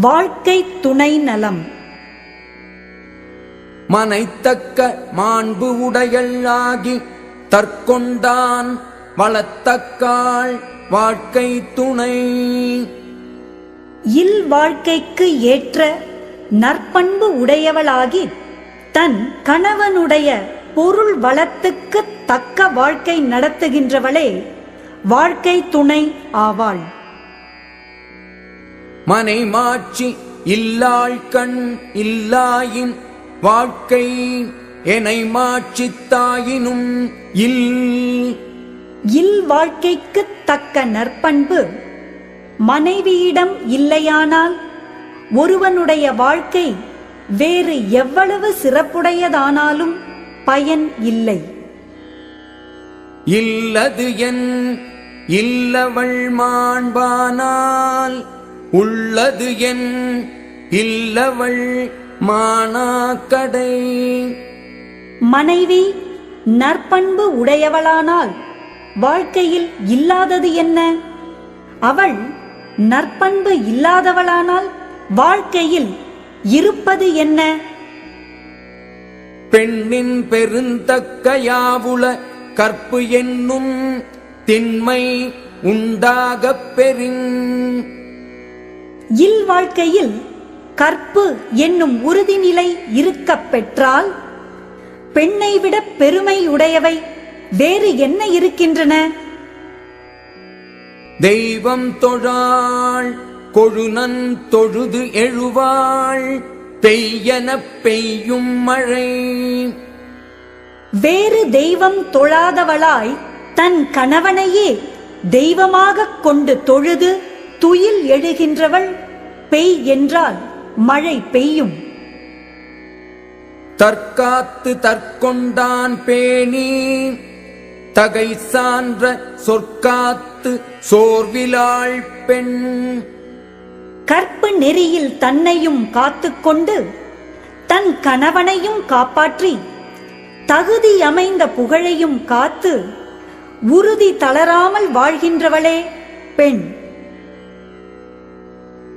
வாழ்க்கை துணை நலம். மனைத்தக்க மாண்பு உடையளாகி தற்கொண்டான் வளத்தக்காள் வாழ்க்கை துணை. இல் வாழ்க்கைக்கு ஏற்ற நற்பண்பு உடையவளாகி தன் கணவனுடைய பொருள் வளத்துக்கு தக்க வாழ்க்கை நடத்துகின்றவளே வாழ்க்கை துணை ஆவாள். மனை மாட்சி இல்லாள் கண் இல்லாயின் வாழ்க்கை எனை மாட்சித்தாயினும் இல் வாழ்க்கைக்கு தக்க நற்பண்பு மனைவியிடம் இல்லையானால் ஒருவனுடைய வாழ்க்கை வேறு எவ்வளவு சிறப்புடையதானாலும் பயன் இல்லை. இல்லது என் இல்லவள் மாண்பானால் உள்ளது என் இல்லவள் மானாக்கடை. மனைவி நற்பண்பு உடையவளானால் வாழ்க்கையில் இல்லாதது என்ன? அவள் நற்பண்பு இல்லாதவளானால் வாழ்க்கையில் இருப்பது என்ன? பெண்ணின் பெருந்தக்க யாவுல கற்பு என்னும் திண்மை உண்டாகப் பெறின். இல் வாழ்க்கையில் கற்பு என்னும் உறுதிநிலை இருக்கப் பெற்றால் பெண்ணை விட பெருமை உடையவை வேறு என்ன இருக்கின்றன? தெய்வம் தொழாள் கொழுநன் தொழுது எழுவாள் பெய்யன பெய்யும் மழை. வேறு தெய்வம் தொழாதவளாய் தன் கணவனையே தெய்வமாகக் கொண்டு தொழுது துயில் எழுகின்றவள் பெய் என்றால் மழை பெய்யும். தற்காத்து தற்கொண்டான் பேணி தகை சான்ற சொற்காத்து சோர்விலாள் பெண். கற்பு நெறியில் தன்னையும் காத்துக்கொண்டு தன் கணவனையும் காப்பாற்றி தகுதி அமைந்த புகழையும் காத்து உறுதி தளராமல் வாழ்கின்றவளே பெண்.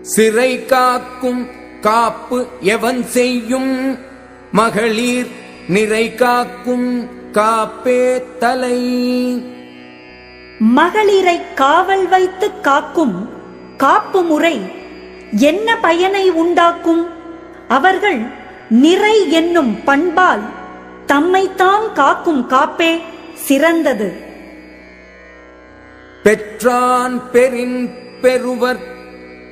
சிறை காக்கும் காப்பு எவன் செய்யும் மகளிர் நிறை காக்கும் காப்பே தலை. மகளிரை காவல் வைத்து காக்கும் காப்பு முறை என்ன பயனை உண்டாக்கும்? அவர்கள் நிறை என்னும் பண்பால் தம்மைத்தாம் காக்கும் காப்பே சிறந்தது. பெற்றான் பெரின் பெறுவர்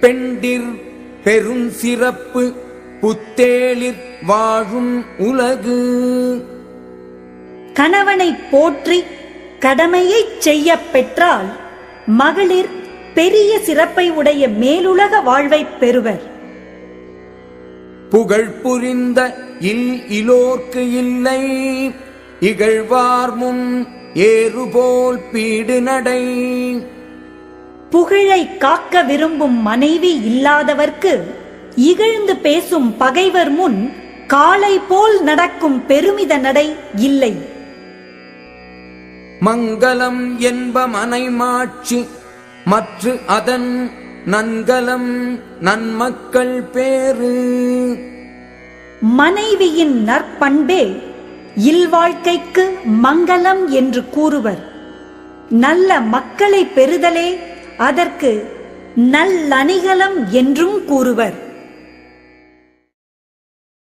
பெண்டிர் பெரும் சிறப்பு புத்தேளிர் வாழும் உலகு. கணவனை போற்றி கடமையை செய்ய பெற்றால் மகளிர் பெரிய சிறப்பை உடைய மேலுலக வாழ்வை பெறுவர். புகழ் புரிந்த இலோர்க்கு இல்லை இகழ்வார் முன் ஏறுபோல் பீடு நடை. புகழை காக்க விரும்பும் மனைவி இல்லாதவர்க்கு இகழ்ந்து பேசும் பகைவர் முன் காளை போல் நடக்கும் பெருமித நடை இல்லை. மங்களம் என்ப மனை மாட்சி மற்ற அதன் நன்கலம் நன்மக்கள் பேரு. மனைவியின் நற்பண்பே இல்வாழ்க்கைக்கு மங்களம் என்று கூறுவர். நல்ல மக்களை பெறுதலே அதற்கு நல்லணிகலம் என்றும் கூறுவர்.